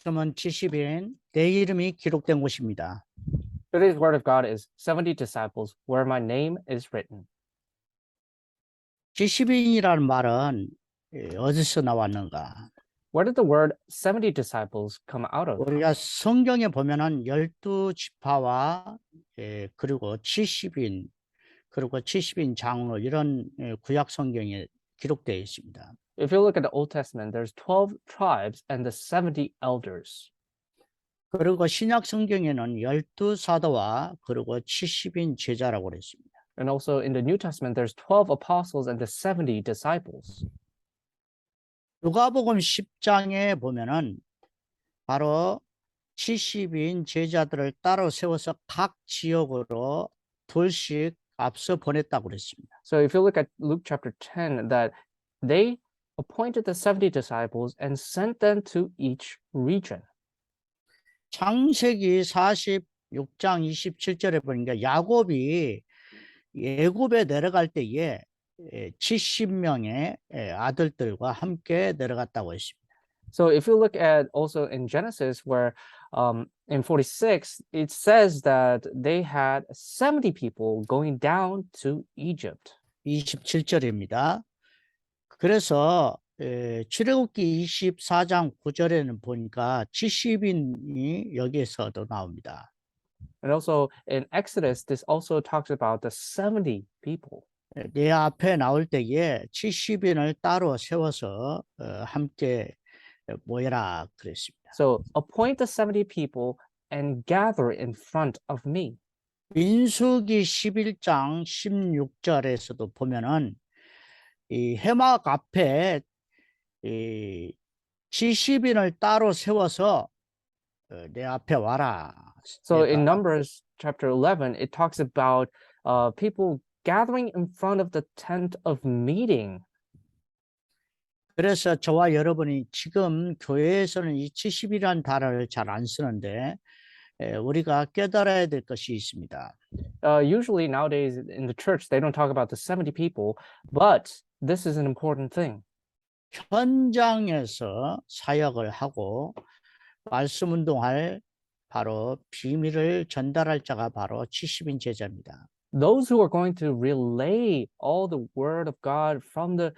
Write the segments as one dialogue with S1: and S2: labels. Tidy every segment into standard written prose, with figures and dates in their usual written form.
S1: 말씀은 70인 내 이름이 기록된 곳입니다.
S2: Today's word of God is 70 disciples where my name is written.
S1: 70인이라는 말은 어디서 나왔는가?
S2: Where did the word 70 disciples come out of?
S1: 우리가 성경에 보면은 12지파와 그리고 70인 그리고 70인 장로 이런 구약 성경에 기록되어 있습니다.
S2: If you look at the Old Testament, there's 12 tribes and the 70 elders.
S1: 그리고 신약 성경에는 12사도와 그리고 70인 제자라고 그랬습니다.
S2: And also in the New Testament, there's 12 apostles and the 70 disciples.
S1: 누가복음 10장에 보면은 바로 70인 제자들을 따로 세워서 각 지역으로 둘씩 앞서 보냈다고 그랬습니다.
S2: So if you look at Luke chapter 10, that they appointed the 70 disciples and sent them to each region.
S1: 창세기 46장 27절에 보니까 야곱이 애굽에 내려갈 때에 70명의 아들들과 함께 내려갔다고 했습니다.
S2: So if you look at also in Genesis where in 46, it says that they had 70 people going down to Egypt.
S1: 27절입니다. 그래서 출애굽기 24장 9절에는 보니까 70인이 여기에서도 나옵니다.
S2: And also in Exodus, this also talks about the 70 people.
S1: 내 앞에 나올 때에 70인을 따로 세워서 함께 모여라 그랬습니다.
S2: So appoint the 70 people and gather in front of me.
S1: 민수기 11장 16절에서도 보면은 이 해막 앞에 이 70인을 따로 세워서 내 앞에 와라.
S2: So in Numbers chapter 11, it talks about people gathering in front of the tent of meeting.
S1: 그래서 저와 여러분이 지금 교회에서는 이 70이라는 단어를 잘 안 쓰는데 우리가 깨달아야 될 것이 있습니다.
S2: Usually nowadays in the church, they don't talk about the 70 people, but this is an important thing.
S1: 현장에서 사역을 하고 말씀 운동할 바로 비밀을 전달할 자가 바로 70인 제자입니다.
S2: Those who are going to relay all the word of God from the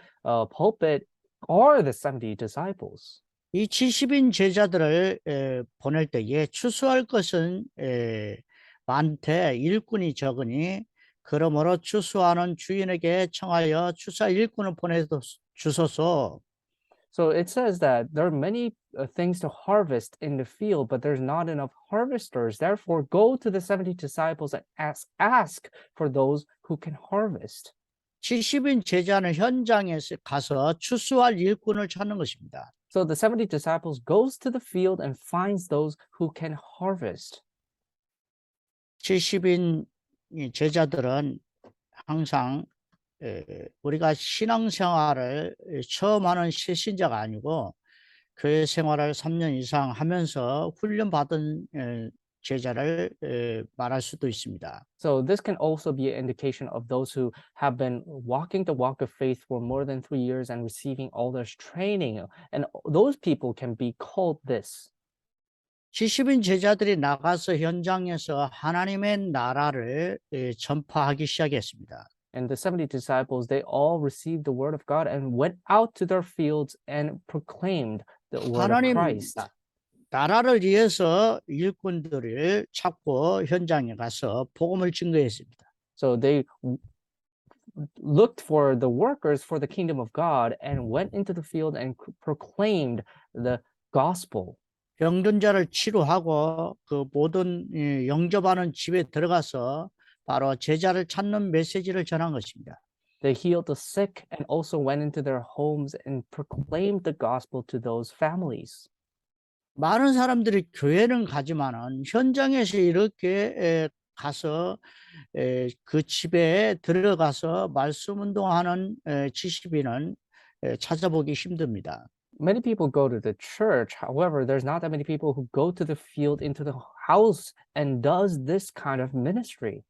S2: pulpit are the 70 disciples.
S1: 이 70인 제자들을 보낼 때에 추수할 것은 많되 일꾼이 적으니 그러므로 추수하는 주인에게 청하여 추수할 일꾼을 보내주소서.
S2: So it says that there are many things to harvest in the field, but there's not enough harvesters. Therefore, go to the 70 disciples and ask for those who can harvest.
S1: 70인 제자는 현장에서 가서 추수할 일꾼을 찾는 것입니다.
S2: So the 70 disciples goes to the field and finds those who can harvest.
S1: 70인 제자들은 항상 우리가 신앙생활을 처음 하는 신자가 아니고 교회 생활을 3년 이상 하면서 훈련받은 제자를 말할 수도 있습니다.
S2: So this can also be an indication of those who have been walking the walk of faith for more than 3 years and receiving all this training. And those people can be called this.
S1: 70인 제자들이 나가서 현장에서 하나님의 나라를 전파하기 시작했습니다.
S2: And the 70 disciples, they all received the word of God and went out to their fields and proclaimed the word of
S1: 하나님
S2: Christ.
S1: 나라를 위해서 일꾼들을 찾고 현장에 가서 복음을 증거했습니다.
S2: So they looked for the workers for the kingdom of God and went into the field and proclaimed the gospel.
S1: 병든 자를 치료하고 그 모든 영접하는 집에 들어가서 바로 제자를 찾는 메시지를 전한 것입니다.
S2: They healed the sick and also went into their homes and proclaimed the gospel to those families.
S1: 많은 사람들이 교회는 가지만은 현장에서 이렇게 가서 그 집에 들어가서 말씀 운동하는 70인은 찾아보기 힘듭니다.
S2: Many people go to the church. However, there's not that many people who go to the field, into the house, and does this kind of ministry.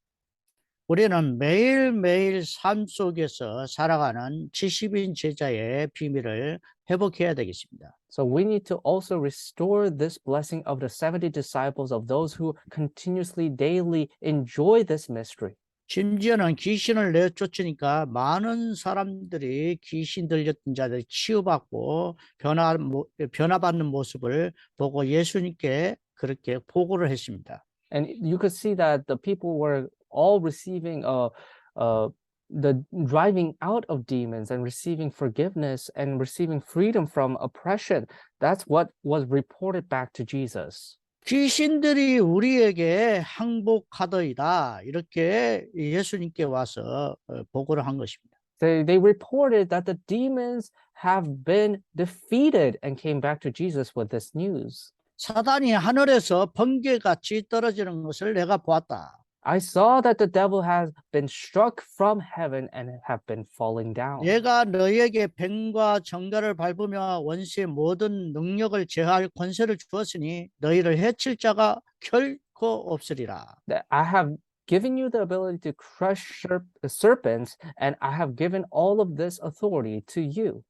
S1: 우리는 매일매일 삶 속에서 살아가는 70인 제자의 비밀을 회복해야 되겠습니다.
S2: So we need to also restore this blessing of the 70 disciples, of those who continuously, daily enjoy this mystery.
S1: 심지어는 귀신을 내쫓으니까 많은 사람들이 귀신 들렸던 자들이 치유받고 변화받는 모습을 보고 예수님께 그렇게 보고를 했습니다.
S2: And you could see that the people were all receiving the driving out of demons and receiving forgiveness and receiving freedom from oppression. That's what was reported back to Jesus.
S1: 귀신들이 우리에게 항복하더이다. 이렇게 예수님께 와서 보고를 한 것입니다.
S2: They reported that the demons have been defeated and came back to Jesus with this news.
S1: 사단이 하늘에서 번개같이 떨어지는 것을 내가 보았다.
S2: I saw that the devil has been struck from heaven and have been falling down.
S1: 얘가 너희에게 뱀과 정갈을 밟으며 원수의 모든 능력을 제할 권세를 주었으니 너희를 해칠 자가 결코 없으리라.
S2: That I have given you the ability to crush serpents, and I have given all of this authority to you.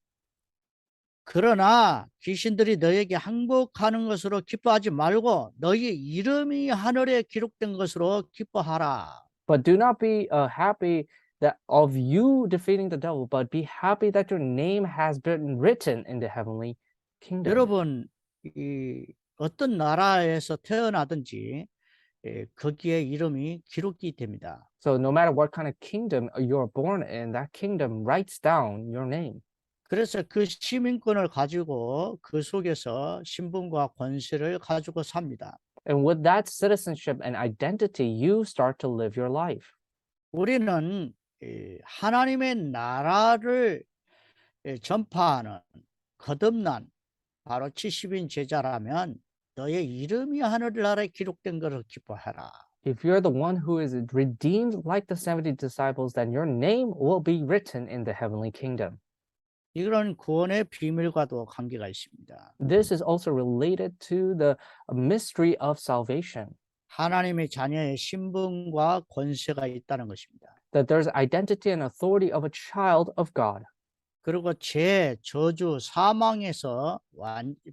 S1: 그러나 귀신들이 너희에게 항복하는 것으로 기뻐하지 말고 너희 이름이 하늘에 기록된 것으로 기뻐하라.
S2: But do not be happy that of you defeating the devil, but be happy that your name has been written in the heavenly kingdom.
S1: 여러분, 어떤 나라에서 태어나든지 거기에 이름이 기록이 됩니다.
S2: So no matter what kind of kingdom you're born in, that kingdom writes down your name.
S1: 그래서 그 시민권을 가지고 그 속에서 신분과 권세를 가지고 삽니다.
S2: And with that citizenship and identity, you start to live your life.
S1: 우리는 하나님의 나라를 전파하는 거듭난 바로 70인 제자라면 너의 이름이 하늘나라에 기록된 것을 기뻐하라.
S2: If you're the one who is redeemed like the 70 disciples, then your name will be written in the heavenly kingdom.
S1: 이런 구원의 비밀과도 관계가 있습니다.
S2: This is also related to the mystery of salvation,
S1: 하나님의 자녀의 신분과 권세가 있다는 것입니다.
S2: that there's identity and authority of a child of God.
S1: 그리고 죄, 저주, 사망에서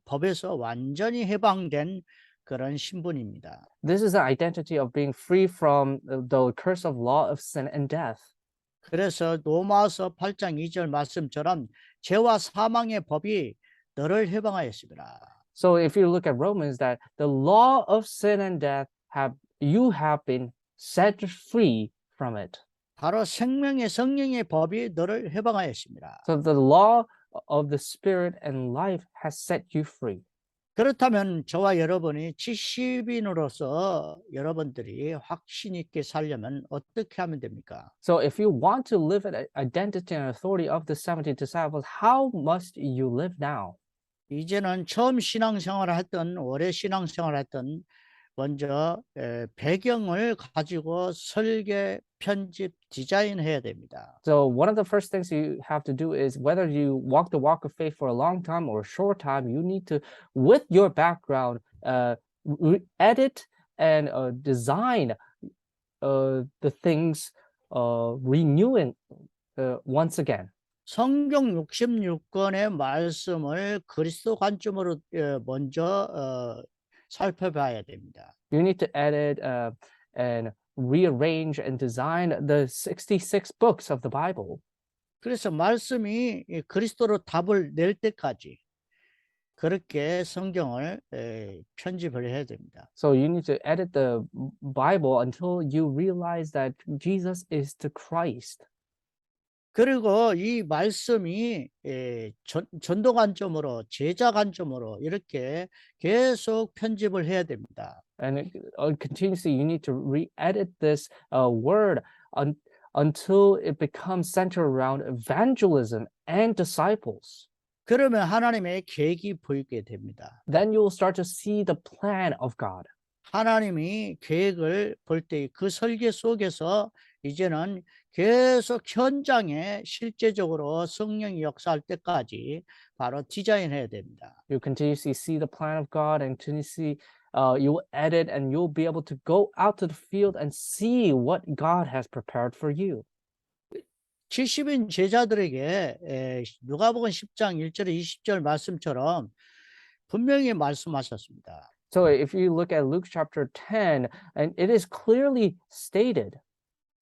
S1: 법에서 완전히 해방된 그런 신분입니다.
S2: This is the identity of being free from the curse of law of sin and death.
S1: 그래서 로마서 8장 2절 말씀처럼 죄와 사망의 법이 너를 해방하였습니다.
S2: So if you look at Romans, that the law of sin and death you have been set free from it.
S1: 바로 생명의 성령의 법이 너를 해방하였습니다.
S2: So the law of the spirit and life has set you free.
S1: 그렇다면 저와 여러분이 70인으로서 여러분들이 확신 있게 살려면 어떻게 하면 됩니까?
S2: So if you want to live an identity and authority of the 70 disciples, how must you live now?
S1: 이제는 처음 신앙생활을 했던 오래 신앙생활을 했던 먼저 배경을 가지고 설계, 편집, 디자인해야 됩니다.
S2: So one of the first things you have to do is, whether you walk the walk of faith for a long time or a short time, you need to, with your background, edit and design the things, renewing once again.
S1: 성경 66권의 말씀을 그리스도 관점으로 먼저 살펴봐야 됩니다.
S2: You need to edit and rearrange and design the 66 books of the Bible.
S1: 그래서 말씀이 그리스도로 답을 낼 때까지 그렇게 성경을 편집을 해야 됩니다.
S2: So you need to edit the Bible until you realize that Jesus is the Christ.
S1: 그리고 이 말씀이 전도 관점으로 제자 관점으로 이렇게 계속 편집을 해야 됩니다.
S2: And continuously you need to re-edit this word until it becomes centered around evangelism and disciples.
S1: 그러면 하나님의 계획이 보이게 됩니다.
S2: Then you will start to see the plan of God.
S1: 하나님이 계획을 볼 때 그 설계 속에서 이제는 계속 현장에 실제적으로 성령이 역사할 때까지 바로 디자인해야 됩니다.
S2: You continuously see the plan of God and continuously you will edit and you'll be able to go out to the field and see what God has prepared for you.
S1: 70인 제자들에게 누가복음 10장 1절에 20절 말씀처럼 분명히 말씀하셨습니다.
S2: So if you look at Luke chapter 10, and it is clearly stated,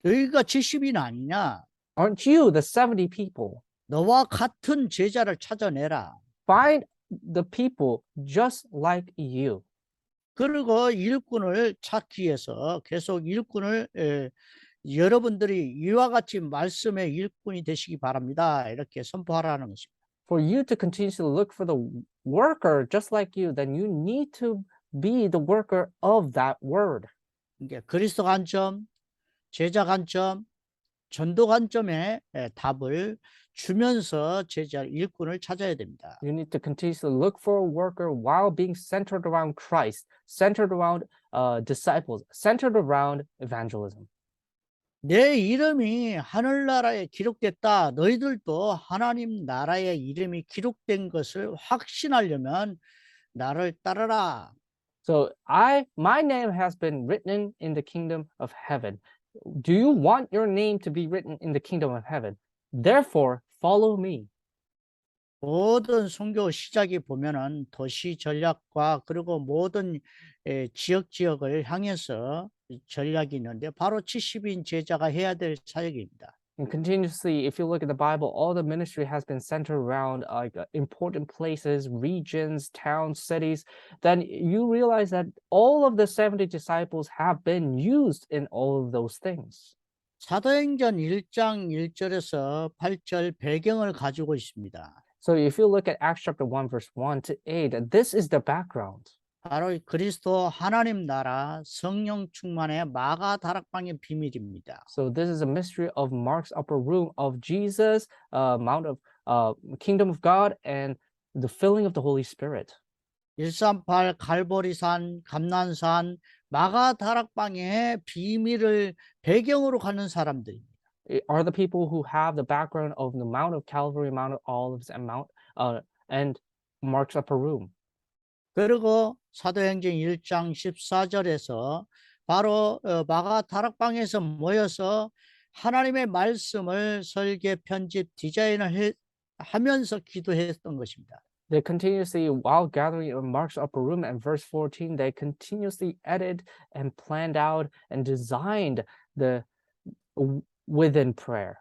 S1: 너희가 70인 아니냐?
S2: aren't you the 70 people?
S1: 너와 같은 제자를 찾아내라.
S2: Find the people just like you.
S1: 그리고 일꾼을 찾기 위해서 계속 일꾼을 여러분들이 이와 같이 말씀의 일꾼이 되시기 바랍니다. 이렇게 선포하라는 것입니다.
S2: For you to continue to look for the worker just like you, then you need to be the worker of that word.
S1: 이게 그리스도 관점, 제자 관점, 전도 관점의 답을 주면서 제자 일꾼을 찾아야 됩니다.
S2: You need to continue to look for a worker while being centered around Christ, centered around disciples, centered around evangelism.
S1: 내 이름이 하늘나라에 기록됐다. 너희들도 하나님 나라의 이름이 기록된 것을 확신하려면 나를 따르라.
S2: So my name has been written in the kingdom of heaven. Do you want your name to be written in the kingdom of heaven? Therefore, follow me.
S1: 모든 선교 시작이 보면은 도시 전략과 그리고 모든 지역을 향해서 전략이 있는데 바로 70인 제자가 해야 될 사역입니다.
S2: And continuously, if you look at the Bible, all the ministry has been centered around important places, regions, towns, cities. Then you realize that all of the 70 disciples have been used in all of those things.
S1: 사도행전 1장 1절에서 8절 배경을 가지고 있습니다.
S2: So if you look at Acts chapter 1, verse 1 to 8, this is the background.
S1: 바로 그리스도 하나님 나라 성령 충만의 마가 다락방의 비밀입니다.
S2: So this is a mystery of Mark's upper room of Jesus, Mount of Kingdom of God, and the filling of the Holy Spirit.
S1: 138 갈보리산, 감난산, 마가 다락방의 비밀을 배경으로 가는 사람들입니다.
S2: Are the people who have the background of the Mount of Calvary, Mount of Olives, and and Mark's upper room.
S1: 그리고 사도행전 1장 14절에서 바로 마가 다락방에서 모여서 하나님의 말씀을 설계, 편집, 디자인을 하면서 기도했던 것입니다.
S2: They continuously, while gathering in Mark's upper room, and verse 14, they continuously edited and planned out and designed the within prayer.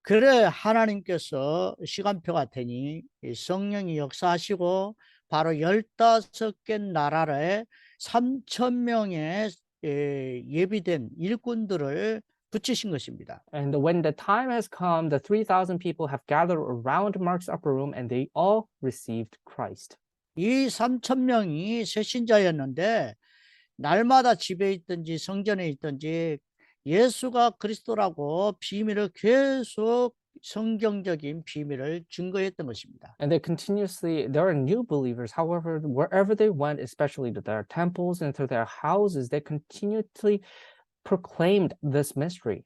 S1: 그래 하나님께서 시간표가 되니 성령이 역사하시고 바로 15개 나라에 3,000명의 예비된 일꾼들을 붙이신 것입니다.
S2: And when the time has come, the 3,000 people have gathered around Mark's upper room and they all received Christ.
S1: 이 3,000명이 새신자였는데 날마다 집에 있든지 성전에 있든지 예수가 그리스도라고 비밀을 계속 성경적인 비밀을 증거했던 것입니다.
S2: And there are new believers. However, wherever they went, especially to their temples and to their houses, they continually proclaimed this mystery.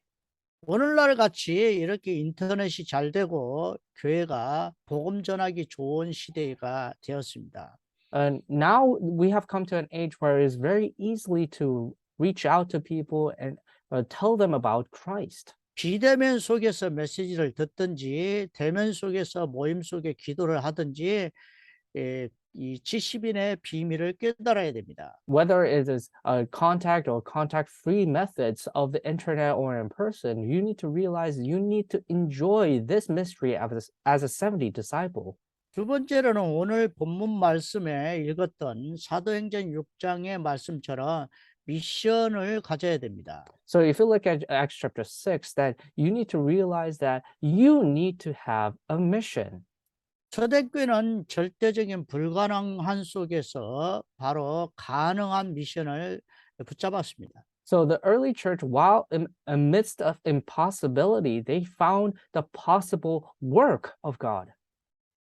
S1: 오늘날 같이 이렇게 인터넷이 잘 되고 교회가 복음 전하기 좋은 시대가 되었습니다.
S2: And now we have come to an age where it is very easily to reach out to people and tell them about Christ.
S1: 비대면 속에서 메시지를 듣든지 대면 속에서 모임 속에 기도를 하든지 이 70인의 비밀을 깨달아야 됩니다.
S2: Whether it is contact or contact-free methods of the internet or in person, you need to realize you need to enjoy this mystery as a 70 disciple.
S1: 두 번째로는 오늘 본문 말씀에 읽었던 사도행전 6장의 말씀처럼 미션을 가져야 됩니다.
S2: So if you look at Acts chapter 6, that you need to realize that you need to have a mission.
S1: 초대교회는 절대적인 불가능한 속에서 바로 가능한 미션을 붙잡았습니다.
S2: So the early church, while amidst of impossibility, they found the possible work of God.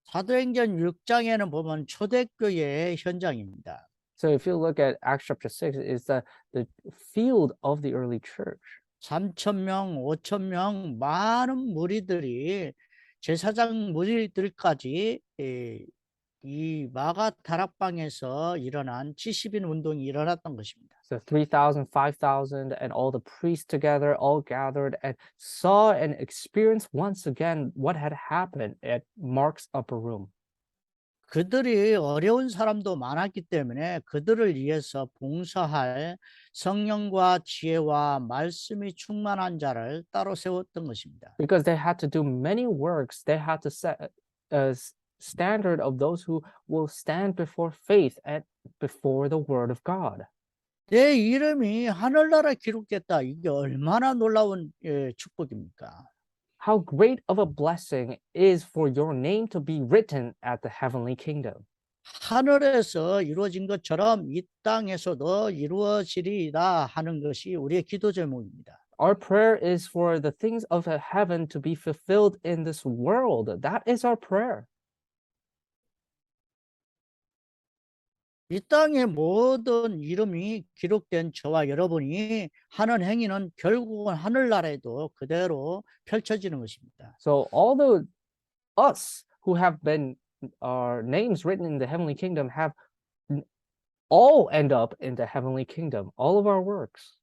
S1: 사도행전 6장에는 보면 초대교회의 현장입니다.
S2: So if you look at Acts chapter 6, it's the field of the early church.
S1: 3,000명, 5,000명 많은 무리들이 제사장 무리들까지 이 마가 다락방에서 일어난 70인 운동이 일어났던 것입니다.
S2: So 3,000, 5,000, and all the priests together all gathered and saw and experienced once again what had happened at Mark's upper room.
S1: 그들이 어려운 사람도 많았기 때문에 그들을 위해서 봉사할 성령과 지혜와 말씀이 충만한 자를 따로 세웠던 것입니다.
S2: Because they had to do many works, they had to set a standard of those who will stand before faith and before the word of God.
S1: 내 이름이 하늘나라에 기록됐다. 이게 얼마나 놀라운 축복입니까?
S2: How great of a blessing is for your name to be written at the heavenly kingdom.
S1: 하늘에서 이루어진 것처럼 이 땅에서도 이루어지리라 하는 것이 우리의 기도 제목입니다.
S2: Our prayer is for the things of heaven to be fulfilled in this world. That is our prayer.
S1: 이 땅의 모든 이름이 기록된 저와 여러분이 하는 행위는 결국은 하늘나라에도 그대로 펼쳐지는 것입니다.
S2: So all the us who have been our names written in the heavenly kingdom have all end up in the heavenly kingdom. All of our works.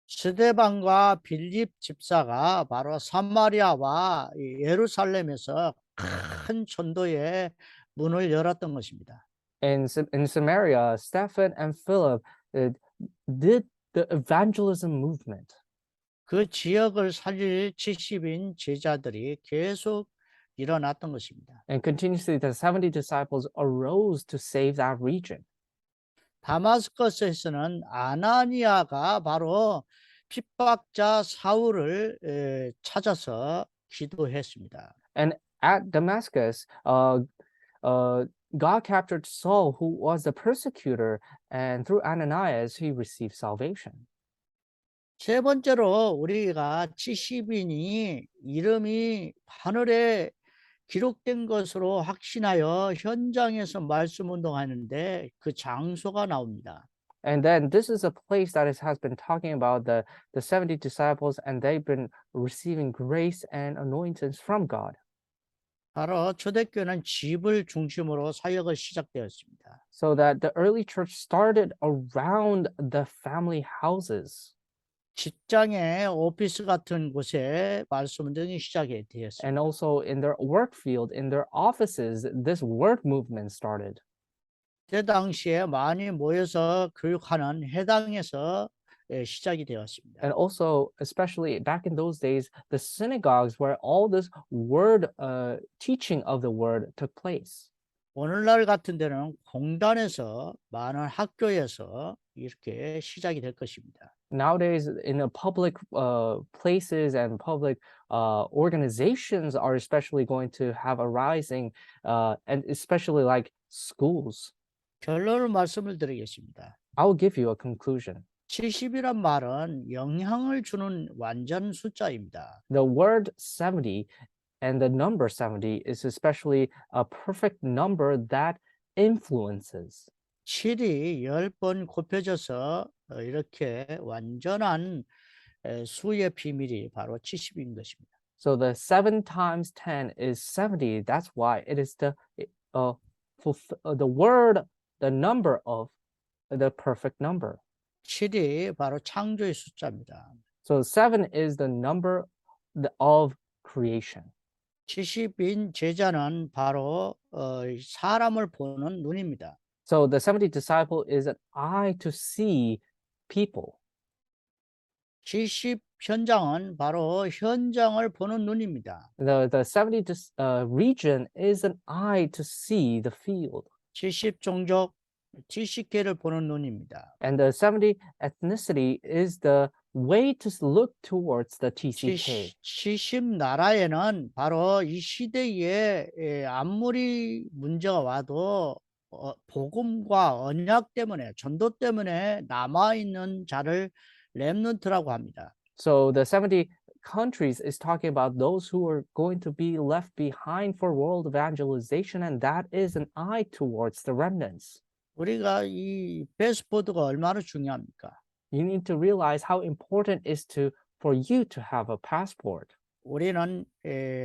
S1: 스데반과 빌립 집사가 바로 사마리아와 이 예루살렘에서 큰 전도의 문을 열었던 것입니다.
S2: In Samaria, Stephen and Philip did the evangelism movement.
S1: 그 지역을 살릴 70인 제자들이 계속 일어났던 것입니다.
S2: And continuously, the 70 disciples arose to save that region.
S1: 다마스커스에서는 아나니아가 바로 핍박자 사울을 찾아서 기도했습니다.
S2: And at Damascus, God captured Saul, who was the persecutor, and through Ananias, he received salvation.
S1: 세 번째로 우리가 70인이 이름이 하늘에 기록된 것으로 확신하여 현장에서 말씀 운동하는데 그 장소가 나옵니다.
S2: And then this is a place that has been talking about the 70 disciples, and they've been receiving grace and anointings from God.
S1: 바로 초대교회는 집을 중심으로 사역을 시작되었습니다.
S2: So that the early church started around the family houses.
S1: 직장에 오피스 같은 곳에 말씀 운동이 시작이 되었습니다.
S2: And also in their work field, in their offices, this word movement started.
S1: 그 당시에 많이 모여서 교육하는 회당에서 시작이 되었습니다.
S2: And also, especially back in those days, the synagogues where all this word teaching of the word took place.
S1: 오늘날 같은 데는 공단에서 많은 학교에서 이렇게 시작이 될 것입니다.
S2: Nowadays, in the public places and public organizations are especially going to have a rising, and especially like schools.
S1: 결론을 말씀을 드리겠습니다.
S2: I will give you a conclusion.
S1: 70이란 말은 영향을 주는 완전 숫자입니다.
S2: The word 70 and the number 70 is especially a perfect number that influences.
S1: 7이 10번 곱해져서 이렇게 완전한 수의 비밀이 바로 70인 것입니다.
S2: So the 7 times 10 is 70. That's why it is the word, the number of the perfect number.
S1: 7이 바로 창조의 숫자입니다.
S2: So 7 is the number of creation.
S1: 70인 제자는 바로 사람을 보는 눈입니다.
S2: So the 70 disciple is an eye to see people.
S1: 70 현장은 바로 현장을 보는 눈입니다.
S2: The 70 region is an eye to see the field.
S1: 70 종족, 70개를 보는 눈입니다.
S2: And the 70 ethnicity is the way to look towards the TCK.
S1: 70 나라에는 바로 이 시대에 아무리 문제가 와도 복음과 언약 때문에 전도 때문에 남아있는 자를 렘넌트라고 합니다.
S2: So the 70 countries is talking about those who are going to be left behind for world evangelization, and that is an eye towards the remnants.
S1: 우리가 이 패스포드가 얼마나 중요합니까?
S2: You need to realize how important it is for you to have a passport.
S1: 우리는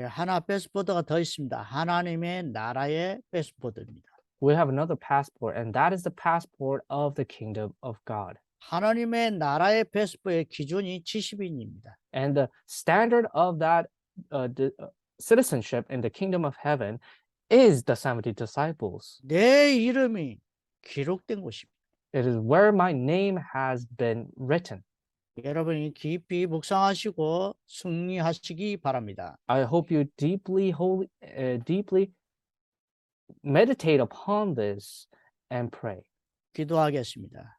S1: 하나 패스포드가 더 있습니다. 하나님의 나라의 패스포드입니다.
S2: We have another passport, and that is the passport of the kingdom of God.
S1: 하나님의 나라의 패스포드의 기준이 70인입니다.
S2: And the standard of that citizenship in the kingdom of heaven is the 70 disciples.
S1: 내 이름이 기록된 곳입니다.
S2: It is where my name has been written.
S1: 여러분이 깊이 묵상하시고 승리하시기 바랍니다.
S2: I hope you deeply meditate upon this and pray.
S1: 기도하겠습니다.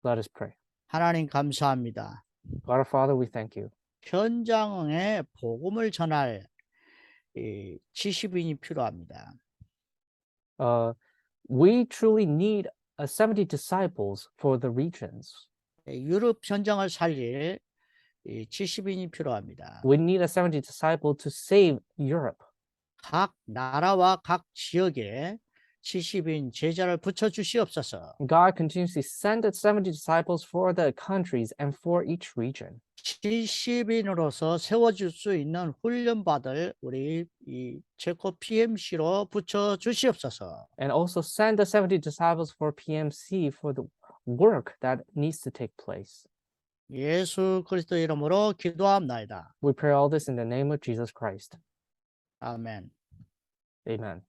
S2: Let us pray.
S1: 하나님 감사합니다.
S2: God our Father, we thank you.
S1: 현장에 복음을 전할 70인이 필요합니다.
S2: We truly need 70 disciples for the regions.
S1: 유럽 현장을 살릴 70인이 필요합니다.
S2: We need a 70 disciple to save Europe.
S1: 각 나라와 각 지역에 70인 제자를 붙여 주시옵소서.
S2: God continuously send 70 disciples for the countries and for each region.
S1: 70인으로서 세워줄 수 있는 훈련받을 우리 이 체코 PMC로 붙여 주시옵소서.
S2: And also send the 70 disciples for PMC for the work that needs to take place.
S1: 예수 그리스도 이름으로 기도합나이다.
S2: We pray all this in the name of Jesus Christ.
S1: 아멘.
S2: Amen.